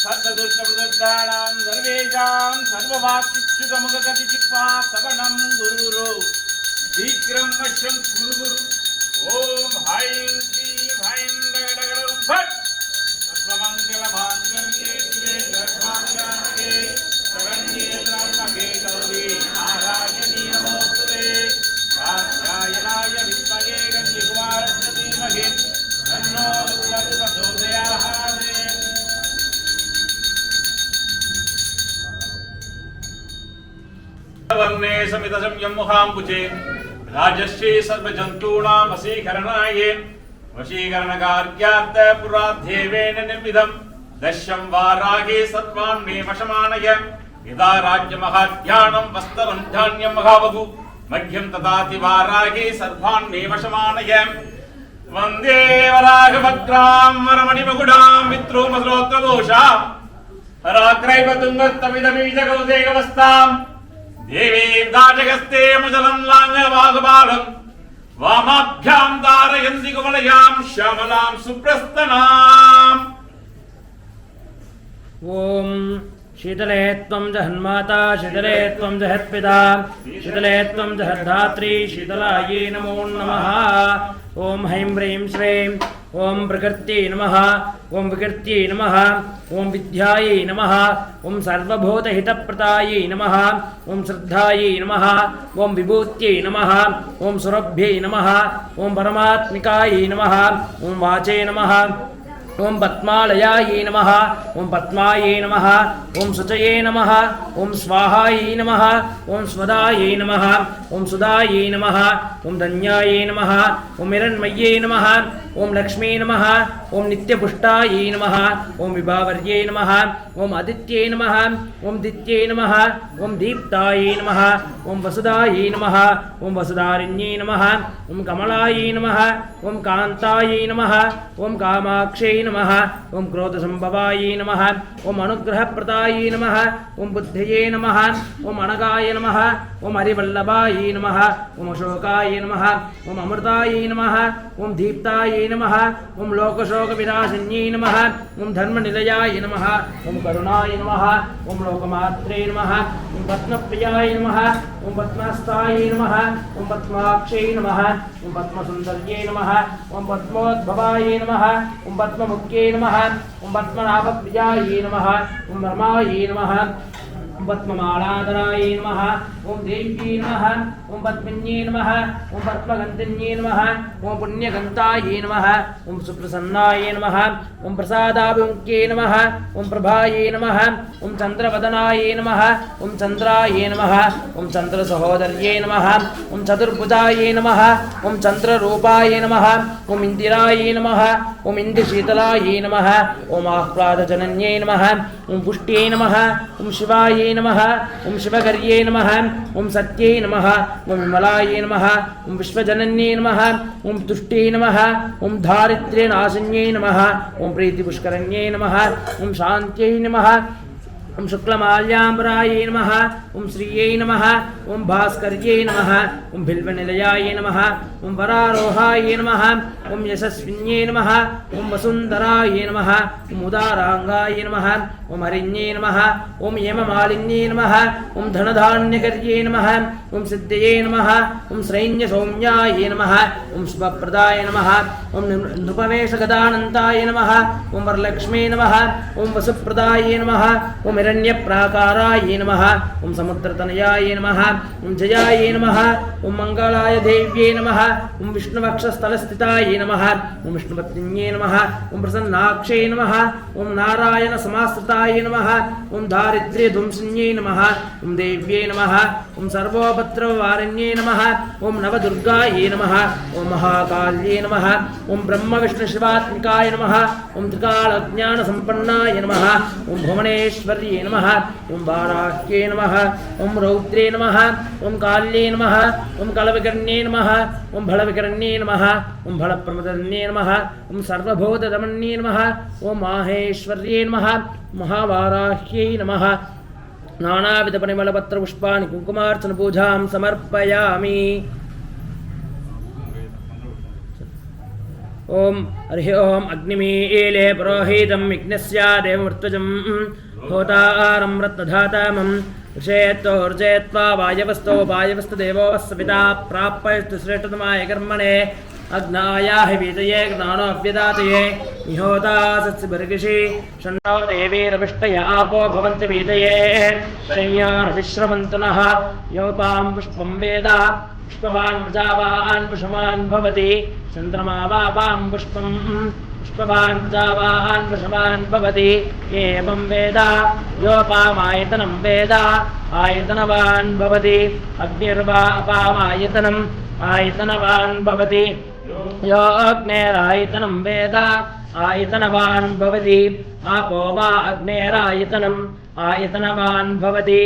सर्वदुष्टप्रदुष्टानां सर्वेषां सर्ववाक्युच्युतमुखगतिचित्वा सवनं गुरुरो शीघ्रं वश्यं गुरु ॐ हैं क्लीं हैं डगडगडं फट् सर्वमङ्गलमाङ्गल्ये शिवे सर्वाङ्गान्ये शरण्ये त्र्यम्बके गौरी नारायणी नमोस्तुते कात्यायनाय विद्महे कन्यकुमारस्य धीमहि तन्नो प्रचोदयात्। वर्णे समित संयम मुखाम्बुजे राजश्री सर्वजन्तूनां वशीकरणाय वशीकरणकार्यार्थ पुराध्येवेन निर्मितं दश्यं वारागे सर्वान् मे वशमानय यदा राज्यमहाध्यानं वस्त्रं धान्यं महाबहु मह्यं तदाति वारागे सर्वान् मे वशमानय वन्दे वराघवक्त्रां वरमणिमकुटां मित्रोमस्रोत्रदोषा हराक्रैवतुङ्गस्तमिदमीजगौदेकवस्ताम् देवीं दाजगस्ते मुजलं लाङ्गवागबालं वामाभ्यां धारयन्ति कुवलयां श्यामलां सुप्रस्तनाम्। ॐ शीतले त्वं जहन्माता शीतले त्वं जहत्पिता शीतले त्वं जहद्धात्री शीतलायै नमो नमः। ॐ हैं ह्रीं श्रीं ॐ प्रकृत्यै नमः ॐ विकृत्यै नमः ॐ विद्यायै नमः ॐ सर्वभूतहितप्रदायै नमः ॐ श्रद्धायै नमः ॐ विभूत्यै नमः ॐ सुरभ्यै नमः ॐ परमात्मिकायै नमः ॐ वाचे नमः ॐ पद्मालयायै नमः ॐ पद्मायै नमः ॐ शुचये नमः ॐ स्वाहायै नमः ॐ स्वदायै नमः ॐ सुदायै नमः ॐ धन्यायै नमः ॐ हिरण्मय्यै नमः ॐ लक्ष्मी नमः ॐ नित्यपुष्टायै नमः ॐ विभावर्यै नमः ॐ आदित्यै नमः ॐ दित्यै नमः ॐ दीप्तायै नमः ॐ वसुदायै नमः ॐ वसुधारिण्यै नमः ॐ कमलायै नमः ॐ कान्तायै नमः ॐ कामाक्ष्यै नमः ॐ क्रोधसम्भवायै नमः ॐ अनुग्रहप्रदायै नमः ॐ बुद्धये नमः ॐ अनगाय नमः ॐ हरिवल्लभायै नमः ॐ अशोकाय नमः ॐ अमृतायै नमः ॐ दीप्तायै नमः ॐ लोकशोकविनाशिन्यै नमः ॐ धर्मनिलयाय नमः ॐ करुणाय नमः ॐ लोकमात्रे नमः ॐ पद्मप्रियाय नमः ॐ पद्महस्तायै नमः ॐ पद्माक्षै नमः ॐ पद्मसुन्दर्यै नमः ॐ पद्मोद्भवायै नमः ॐ पद्ममुख्यै नमः ॐ पद्मनाभप्रियायै नमः ॐ ब्रह्मायै नमः ॐ पद्ममालाधरायै नमः ॐ देव्यै नमः ॐ पद्मिन्यै नमः ॐ पद्मगन्धिन्यै नमः ॐ पुण्यगन्तायै नमः ॐ सुप्रसन्नायै नमः ॐ प्रसादाभिमुख्यै नमः ॐ प्रभायै नमः ॐ चन्द्रवदनायै नमः ॐ चन्द्रायै नमः ॐ चन्द्रसहोदर्यै नमः ॐ चतुर्भुजायै नमः ॐ चन्द्ररूपायै नमः ॐ इन्दिरायै नमः ॐ इन्दुशीतलायै नमः ॐ आह्लादजनन्यै नमः ॐ पुष्ट्यै नमः ॐ शिवायै नमः ॐ शिवकर्यै नमः ॐ सत्यै नमः ॐ विमलायै नमः ॐ विश्वजनन्यै नमः ॐ तुष्ट्यै नमः ॐ दारिद्र्यनाशिन्यै नमः ॐ प्रीतिपुष्करण्यै नमः ॐ शान्त्यै नमः ॐ शुक्लमाल्याम्बरायै नमः ॐ श्रियै नमः ॐ भास्कर्यै नमः ॐ बिल्वनिलयाय नमः ॐ वरारोहायै नमः ॐ यशस्विन्यै नमः ॐ वसुन्धरायै नमः ॐ उदाराङ्गाय नमः ॐ हरिण्यै नमः ॐ यममालिन्यै नमः ॐ धनधान्यकर्यै नमः ॐ सिद्धये नमः ॐ श्रैन्यसौम्याय नमः ॐ शुभप्रदाय नमः ॐ नृपवेशगदानन्ताय नमः ॐ वरलक्ष्मी नमः ॐ वसुप्रदाय नमः ॐ हिरण्यप्राकाराय नमः ॐ समुद्रतनयाय नमः ॐ जयाय नमः ॐ मङ्गलाय देव्यै नमः ॐ विष्णुवक्षस्थलस्थिताय नमः ॐ विष्णुपत्न्यै नमः ॐ प्रसन्नाक्षै नमः ॐ नारायणसमाश्रिताय नमः ॐ दारिद्र्यध्वंसिन्यै नमः ॐ देव्यै नमः ॐ सर्वोपद्रववारिण्यै नमः ॐ नवदुर्गायै नमः ॐ महाकाल्यै नमः ॐ ब्रह्मविष्णुशिवात्मिकाय नमः ॐ त्रिकालज्ञानसम्पन्नाय नमः ॐ भुवनेश्वर्यै नमः ॐ वाराह्यै नमः ॐ रौद्रे नमः ॐ काल्ये नमः ॐ कलविकर्ण्ये नमः ॐ भलविकर्ण्ये नमः ॐ भलप्रमदन्ये नमः ॐ सर्वभूतदमन्ये नमः ॐ माहेश्वर्ये नमः महावाराह्यै नमः नानाविधपरिमलपत्रपुष्पाणि कुङ्कुमार्चनपूजां समर्पयामि। ओम हरि ओम अग्निमीले पुरोहितं यज्ञस्य देवमृत्युजं होतारं रत्नधातामं ऋषेत्तोर्जेत्वा वायवस्तो देवो वस्विता प्राप्यस्तु श्रेष्ठतमाय कर्मणे अग्नायाहि वीतये ज्ञानोऽभ्यदातये निहोता सत्सुबर्गिषि षण्णो देवीरविष्टय आपो भवन्ति वीतये शय्यार्विश्रवन्तु नः योपां पुष्पं वेद पुष्पवान् प्रजावान् पुष्पवान् भवति चन्द्रमा वापां पुष्पवान् प्रजावान् पुष्पवान् भवति एवं वेद योपामायतनं वेद आयतनवान् भवति अग्निर्वा अपामायतनम् आयतनवान् भवति यो अग्नेरायतनं वेद आयतनवान् भवति आपो वा अग्नेरायतनम् आयतनवान् भवति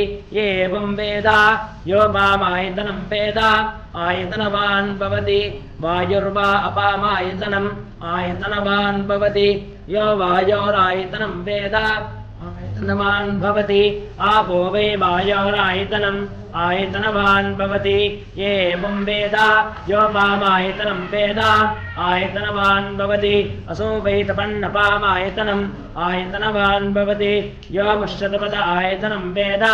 एवं वेद यो वामायतनं वेद आयतनवान् भवति वायुर्वा अपामायतनम् आयतनवान् भवति यो वायोरायतनं वेद आयतनवान् भवति आपो वै वायोरायतनम् आयतनवान् भवति एवं वेद यो वामायतनं वेद आयतनवान् भवति असो वै तपन्नपामायतनम् आयतनवान् भवति यो मुष्यतपद आयतनं वेद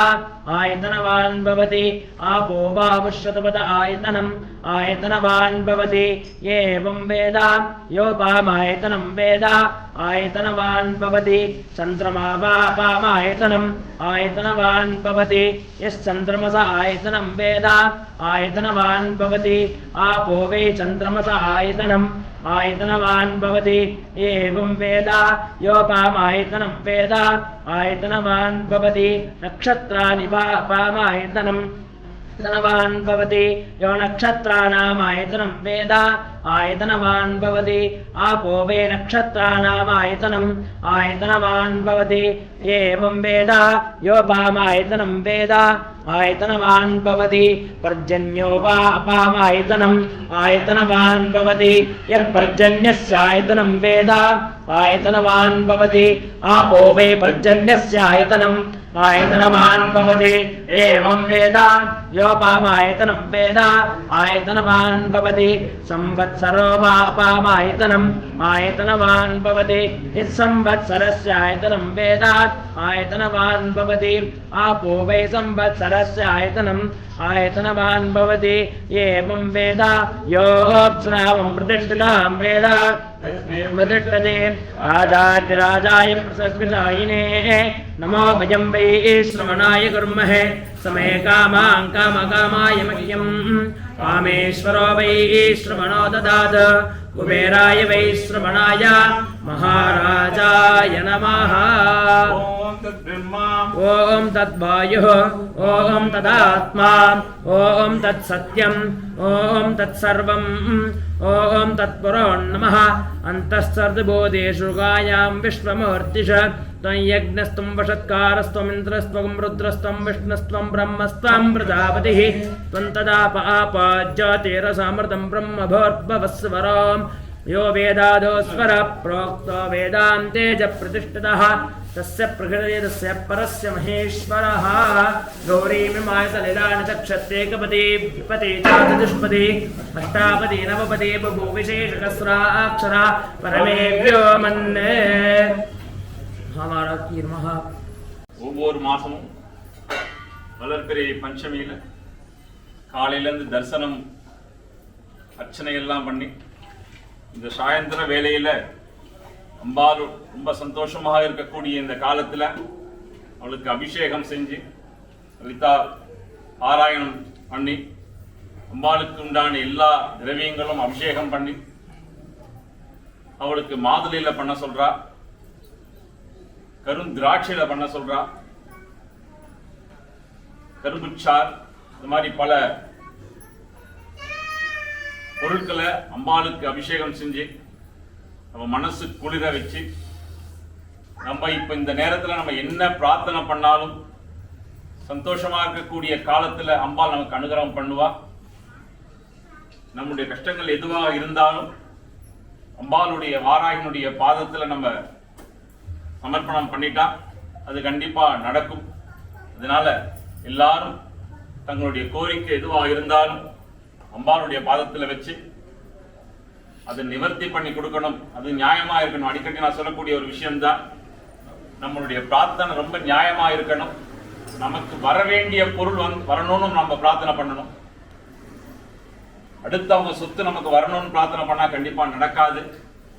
आयतनवान् भवति आपो वा मुष्यतपद आयतनम् आयतनवान् भवति एवं वेद यो पामायतनं वेद आयतनवान् भवति चन्द्रमा वा पामायतनम् आयतनवान् भवति यश्चन्द्रमस आयतनं वेद आयतनवान् भवति आपो वै चन्द्रमस आयतनम् आयतनवान् भवति एवं वेद यो पामायतनं वेद आयतनवान् भवति नक्षत्राणि वा पामायतनम् आयतनवान् भवति यो नक्षत्राणाम् आयतनं वेद आयतनवान् भवति आपो वै नक्षत्राणाम् आयतनम् आयतनवान् भवति एवं वेद यो पामायतनं वेद आयतनवान् भवति पर्जन्यो वा अपामायतनम् आयतनवान् भवति यत्पर्जन्यस्य आयतनं वेद आयतनवान् भवति आपो वै पर्जन्यस्य आयतनम् आयतनवान् भवति एवं वेद यो पामायतनं वेद आयतनवान् भवति संवत्सरो वा अपामायतनम् आयतनवान् भवति यत्संवत्सरस्य आयतनं वेद आयतनवान् भवति आपो वै संवत्सरस्य आयतनम् आयतनवान् भवति एवं वेद यो अप्सरावं प्रतिष्ठितां वेद प्रतिष्ठते आजातिराजाय प्रसस्कृतायिने नमो भजं वै श्रवणाय कुर्महे समे कामां कामकामाय मह्यं कामेश्वरो वै श्रवणो ददात कुबेराय वै श्रवणाय महाराजाय नमः ओम तद्वायुः ओम तदात्मा ओम तत्सत्यम् ओम तत्सर्वम् ओम तत्पुरो नमः अन्तःसर्वभूतेषु गायां विश्वमूर्तिष त्वं यज्ञस्त्वं वषत्कारस्त्वं इन्द्रस्त्वं रुद्रस्त्वं विष्णुस्त्वं ब्रह्मस्त्वं प्रजापतिः त्वं तदाप आप ज्योतिरसामृतं ब्रह्म भूर्भुवस्वरम् यो वेदादो स्वर प्रोक्तो वेदान्ते च प्रतिष्ठितः तस्य प्रकृते तस्य परस्य महेश्वरः गौरीमिमायतलिलानि चक्षत्रेकपदी विपति च चतुष्पदी अष्टापदी नवपदी बहुविशेषकस्राक्षरा परमेभ्यो मन्ये हमारा कीर्मः ஒவ்வொரு மாசமும் வளர்பிறை பஞ்சமியில காலையில இருந்து தரிசனம் அர்ச்சனை எல்லாம் பண்ணி இந்த சாயந்தர வேளையில அம்பாள் ரொம்ப சந்தோஷமாக இருக்கக்கூடிய இந்த காலத்துல அவளுக்கு அபிஷேகம் செஞ்சு லலிதா பாராயணம் பண்ணி அம்பாளுக்கு உண்டான எல்லா திரவியங்களும் அபிஷேகம் பண்ணி அவளுக்கு மாதுளையில பண்ண சொல்றா, கருந்திராட்சையில பண்ண சொல்றா, கரும்புச்சார், இந்த மாதிரி பல பொருட்களை அம்பாளுக்கு அபிஷேகம் செஞ்சு நம்ம மனசு குளிர வச்சு நம்ம இப்ப இந்த நேரத்துல நம்ம என்ன பிரார்த்தனை பண்ணாலும் சந்தோஷமா இருக்கக்கூடிய காலத்துல அம்பாள் நமக்கு அனுகிரகம் பண்ணுவா. நம்முடைய கஷ்டங்கள் எதுவாக இருந்தாலும் அம்பாளுடைய வாராகினுடைய பாதத்துல நம்ம சமர்ப்பணம் பண்ணிட்டா அது கண்டிப்பா நடக்கும். அதனால எல்லாரும் தங்களுடைய கோரிக்கை எதுவாக இருந்தாலும் அம்பாளுடைய பாதத்துல வச்சு அதை நிவர்த்தி பண்ணி கொடுக்கணும். அது நியாயமா இருக்கணும். அடிக்கடி நான் சொல்லக்கூடிய ஒரு விஷயம்தான், நம்மளுடைய பிரார்த்தனை ரொம்ப நியாயமா இருக்கணும். நமக்கு வர வேண்டிய பொருள் வரணும்னு நம்ம பிரார்த்தனை பண்ணணும். அடுத்தவங்க சொத்து நமக்கு வரணும்னு பிரார்த்தனை பண்ணா கண்டிப்பா நடக்காது.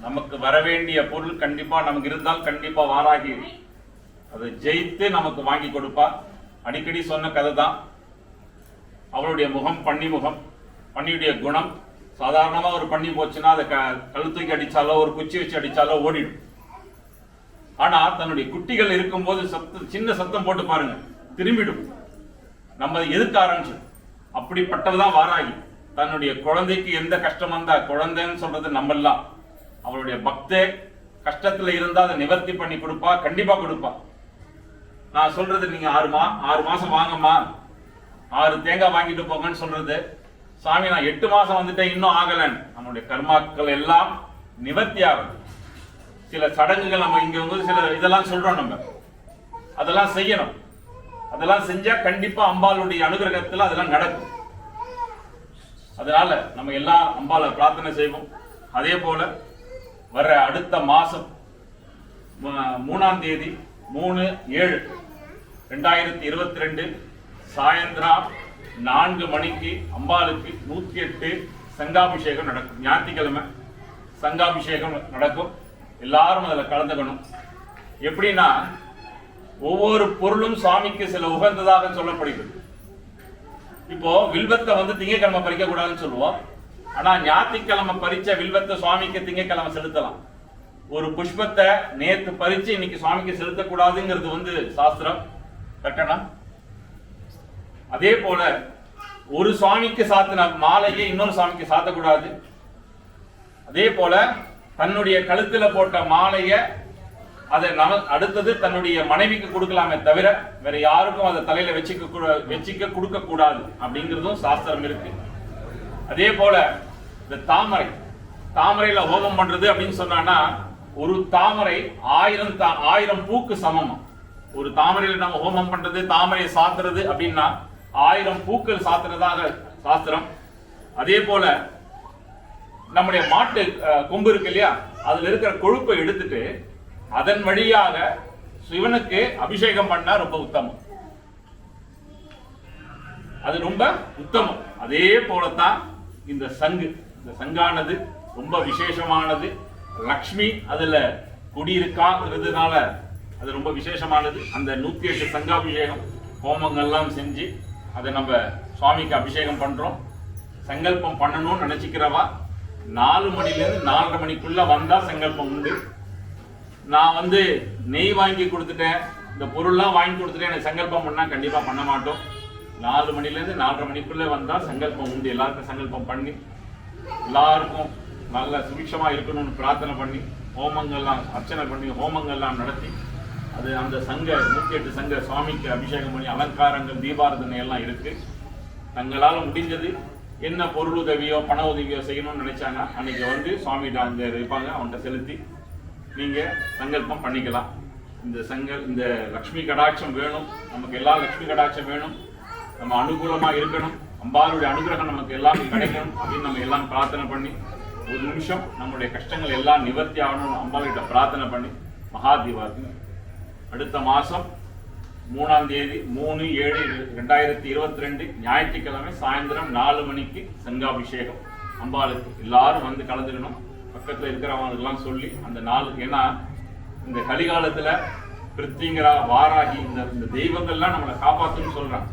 நமக்கு வர வேண்டிய பொருள் கண்டிப்பா நமக்கு இருந்தால் கண்டிப்பா வாராகி அதை ஜெயித்து நமக்கு வாங்கி கொடுப்பா. அடிக்கடி சொன்ன கதை தான். அவளுடைய முகம் பன்னி முகம், பன்னியுடைய குணம். சாதாரணமா ஒரு பன்னி போச்சுன்னா அதை கல் தூக்கி அடிச்சாலோ ஒரு குச்சி வச்சு அடிச்சாலோ ஓடிடும். ஆனா தன்னுடைய குட்டிகள் இருக்கும்போது சின்ன சத்தம் போட்டு பாருங்க, திரும்பிடும். நம்ம எதிர்க்க ஆரம்பிச்சு. அப்படிப்பட்டதுதான் வாராகி. தன்னுடைய குழந்தைக்கு எந்த கஷ்டம் வந்தா, குழந்தைன்னு சொல்றது நம்மெல்லாம், அவளுடைய பக்தே கஷ்டத்துல இருந்தா அதை நிவர்த்தி பண்ணி கொடுப்பா, கண்டிப்பா கொடுப்பா. நான் சொல்றது நீங்க 6 மாசம் வாங்கம்மா, 6 தேங்காய் வாங்கிட்டு போங்கன்னு சொல்றது, சாமி நான் 8 மாசம் வந்துட்டேன் இன்னும் ஆகலன்னு. நம்மளுடைய கர்மாக்கள் எல்லாம் நிவர்த்தி ஆகுது. சில சடங்குகள் நம்ம இங்க வந்து சில இதெல்லாம் சொல்றோம், நம்ம அதெல்லாம் செய்யணும். அதெல்லாம் செஞ்சா கண்டிப்பா அம்பாளுடைய அனுகிரகத்துல அதெல்லாம் நடக்கும். அதனால நம்ம எல்லாம் அம்பாளை பிரார்த்தனை செய்வோம். அதே போல வர அடுத்த மாசம் 3ஆம் தேதி 3/7/2022 சாயந்திரம் 4 மணிக்கு அம்பாளுக்கு 108 சங்காபிஷேகம் நடக்கும். ஞாயிற்றுக்கிழமை சங்காபிஷேகம் நடக்கும். எல்லாரும் அதில் கலந்துக்கணும். எப்படின்னா, ஒவ்வொரு பொருளும் சுவாமிக்கு சில உகந்ததாக சொல்லப்படுகிறது. இப்போ வில்வத்தை வந்து திங்கக்கிழமை பறிக்க கூடாதுன்னு சொல்லுவோம். ஆனா ஞாயிற்றுக்கிழமை பறிச்ச வில்வத்தை சுவாமிக்கு திங்கக்கிழமை செலுத்தலாம். ஒரு புஷ்பத்தை நேத்து பறிச்சு இன்னைக்கு சுவாமிக்கு செலுத்தக்கூடாதுங்கிறது வந்து சாஸ்திரம். கரெக்டா? அதே போல ஒரு சுவாமிக்கு சாத்தின மாலையை இன்னொரு சுவாமிக்கு சாத்தக்கூடாது. அதே போல தன்னுடைய கழுத்துல போட்ட மாலைய அதை அடுத்தது தன்னுடைய மனைவிக்கு கொடுக்கலாமே தவிர வேற யாருக்கும் அதை தலையில வச்சிக்க கொடுக்க கூடாது அப்படிங்கிறதும் சாஸ்திரம் இருக்கு. அதே போல இந்த தாமரையில ஹோமம் பண்றது அப்படின்னு சொன்னா, ஒரு தாமரை 1000 பூக்கு சமம். ஒரு தாமரையில நம்ம ஹோமம் பண்றது, தாமரையை சாத்துறது அப்படின்னா 1000 பூக்கள் சாத்துறதாக சாஸ்திரம். அதே போல நம்முடைய மாட்டு கொம்பு இருக்கு இல்லையா, அதுல இருக்கிற கொழுப்பை எடுத்துட்டு அதன் வழியாக சிவனுக்கு அபிஷேகம் பண்ணா ரொம்ப உத்தமம். அது ரொம்ப உத்தமம். அதே போலத்தான் இந்த சங்கானது ரொம்ப விசேஷமானது. லக்ஷ்மி அதுல குடியிருக்காங்கிறதுனால அது ரொம்ப விசேஷமானது. அந்த 108 சங்காபிஷேகம் ஹோமங்கள்லாம் செஞ்சு அதை நம்ம சுவாமிக்கு அபிஷேகம் பண்றோம். சங்கல்பம் பண்ணணும்னு நினைச்சுக்கிறவா 4 மணிலேருந்து 4:30 மணிக்குள்ள வந்தா சங்கல்பம் உண்டு. நான் வந்து நெய் வாங்கி கொடுத்துட்டேன், இந்த பொருள்லாம் வாங்கி கொடுத்துட்டேன், எனக்கு சங்கல்பம் பண்ணா கண்டிப்பா பண்ண மாட்டோம். 4 மணிலேருந்து 4:30 மணிக்குள்ள வந்தா சங்கல்பம் உண்டு. எல்லாருக்கும் சங்கல்பம் பண்ணி எல்லாருக்கும் நல்ல சுபிக்ஷமா இருக்கணும்னு பிரார்த்தனை பண்ணி ஹோமங்கள்லாம் அர்ச்சனை பண்ணி ஹோமங்கள்லாம் நடத்தி அது அந்த 108 சங்க சுவாமிக்கு அபிஷேகம் பண்ணி அலங்காரங்கள் தீபாரதனை எல்லாம் இருக்கு. தங்களால் முடிஞ்சது என்ன பொருள் உதவியோ பண உதவியோ செய்யணும்னு நினைச்சாங்க, அன்னைக்கு வந்து சுவாமிகிட்ட அங்கே இருப்பாங்க, அவன்கிட்ட செலுத்தி நீங்க சங்கல்பம் பண்ணிக்கலாம். இந்த லக்ஷ்மி கடாட்சம் வேணும், நமக்கு எல்லா லக்ஷ்மி கடாட்சம் வேணும், நம்ம அனுகூலமா இருக்கணும், அம்பாளுடைய அனுகிரகம் நமக்கு எல்லாம் கிடைக்கணும் அப்படின்னு நம்ம எல்லாம் பிரார்த்தனை பண்ணி ஒரு நிமிஷம் நம்மளுடைய கஷ்டங்கள் எல்லாம் நிவர்த்தி ஆகணும் அம்பாள்கிட்ட பிரார்த்தனை பண்ணி மகா தீபாவளி அடுத்த மாசம் 3ஆம் தேதி 3/7/2022 ஞாயிற்றுக்கிழமை சாயந்தரம் 4 மணிக்கு சங்காபிஷேகம் அம்பாளுக்கு. எல்லாரும் வந்து கலந்துக்கணும். பக்கத்துல இருக்கிறவங்களுக்கெல்லாம் சொல்லி அந்த நாளுக்கு, ஏன்னா இந்த கலிகாலத்துல பிருத்திங்கரா வாராகி இந்த தெய்வங்கள்லாம் நம்மளை காப்பாத்துன்னு சொல்றாங்க.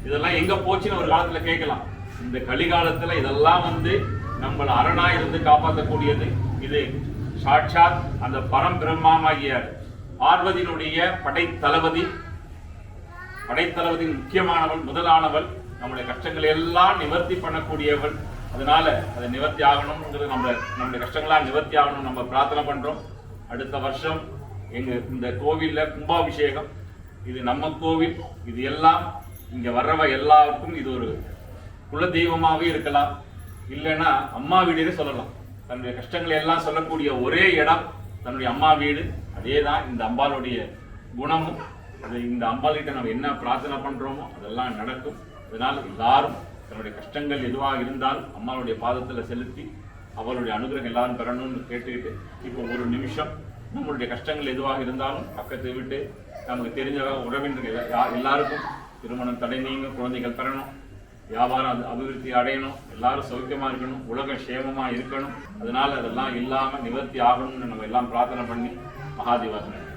இதெல்லாம் எங்க போச்சுன்னு ஒரு காலத்துல கேட்கலாம். இந்த கலிகாலத்துல இதெல்லாம் வந்து நம்மளை அரணா இருந்து காப்பாற்றக்கூடியது. இது சாட்சாத் அந்த பரம்பிரம்மாகிய பார்வதியினுடைய படைத்தளபதி முக்கியமானவள், முதலானவள், நம்முடைய கஷ்டங்களை எல்லாம் நிவர்த்தி பண்ணக்கூடியவள். அதனால அதை நிவர்த்தி ஆகணும்ங்கிறது நம்முடைய கஷ்டங்களாம் நிவர்த்தி ஆகணும் நம்ம பிரார்த்தனை பண்றோம். அடுத்த வருஷம் இந்த கோவில்ல கும்பாபிஷேகம். இது நம்ம கோவில். இது எல்லாம் இங்க வர்றவ எல்லாருக்கும் இது ஒரு குல தெய்வமாவே இருக்கலாம், இல்லைன்னா அம்மா வீடுன்னு சொல்லலாம். தன்னுடைய கஷ்டங்களை எல்லாம் சொல்லக்கூடிய ஒரே இடம் தன்னுடைய அம்மா வீடு. அதேதான் இந்த அம்பாளுடைய குணமும். அது இந்த அம்பாள்கிட்ட நம்ம என்ன பிரார்த்தனை பண்றோமோ அதெல்லாம் நடக்கும். அதனால் எல்லாரும் தன்னுடைய கஷ்டங்கள் எதுவாக இருந்தாலும் அம்மாளுடைய பாதத்தில் செலுத்தி அவளுடைய அனுகிரகம் எல்லாரும் பெறணும்னு கேட்டுக்கிட்டு இப்போ ஒரு நிமிஷம் நம்மளுடைய கஷ்டங்கள் எதுவாக இருந்தாலும் பக்கத்தை விட்டு நமக்கு தெரிஞ்சவங்க உறவினர்கள் எல்லாருக்கும் திருமணம் தடை நீங்க, குழந்தைகள் பெறணும், வியாபாரம் அபிவிருத்தி அடையணும், எல்லாரும் சௌக்கியமா இருக்கணும், உலகம் சேமமா இருக்கணும். அதனால அதெல்லாம் இல்லாம நிவர்த்தி ஆகணும்னு நம்ம எல்லாம் பிரார்த்தனை பண்ணி மகாதேவாசனம்.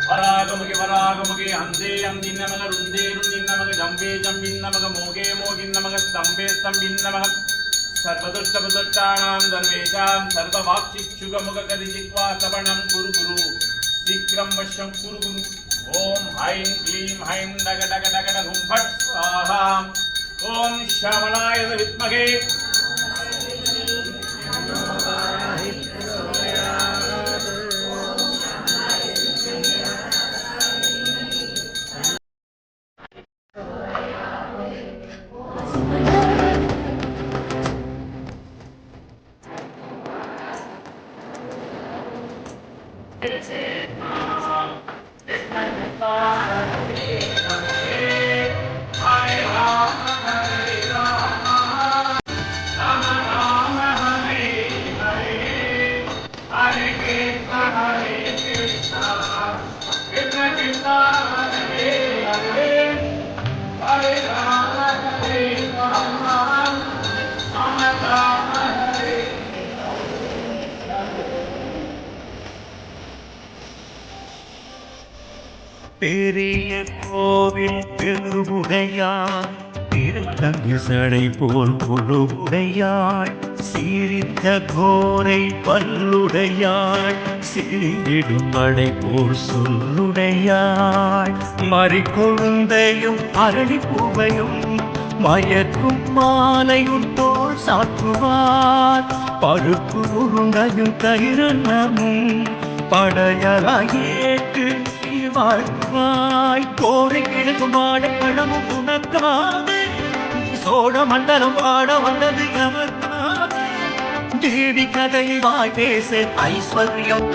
வராகமுகி வராகமுகி அந்தே அந்தின்னமக ருந்தே ருந்தின்னமக ஜம்பே ஜம்பின்னமக மோகே மோகின்னமக ஸ்தம்பே ஸ்தம்பின்னமக சர்வதுஷ்டபுதுஷ்டானாம் சர்வேஷாம் சர்வவாக்சிக்ஷுகமுக கதிஜிக்வா சபணம் குரு குரு சீக்கிரம் வஷ்யம் குரு குரு. ஓம் ஐம் க்ளீம் ஐம் டக டக டக டகும் ஃபட் ஸ்வாஹா. ஓம் ஷாமளாய வித்மகே பெரிய கோவில் பெருவுடையாய், திருத்தங்கு சடை போல் பொழுவுடையாய், சிரித்த கோரை பல்லுடையாய், சிரிந்திடும் மடை போல் சொல்லுடையாய், மறிக்கொழுந்தையும் அரளிப்பூவையும் மயக்கும் மாலையும் தோல் சாற்றுவார், பருப்பு உருண்டையும் தயிரன்னமும் படையலாயேற்று வாழ்வாய். கோரை கிழக்கும் வாழைப்பழமும் உனக்காது, சோழ மண்டலம் வாட வந்தது எமக்காது. தேவி கதை வாய் பேச ஐஸ்வர்யம்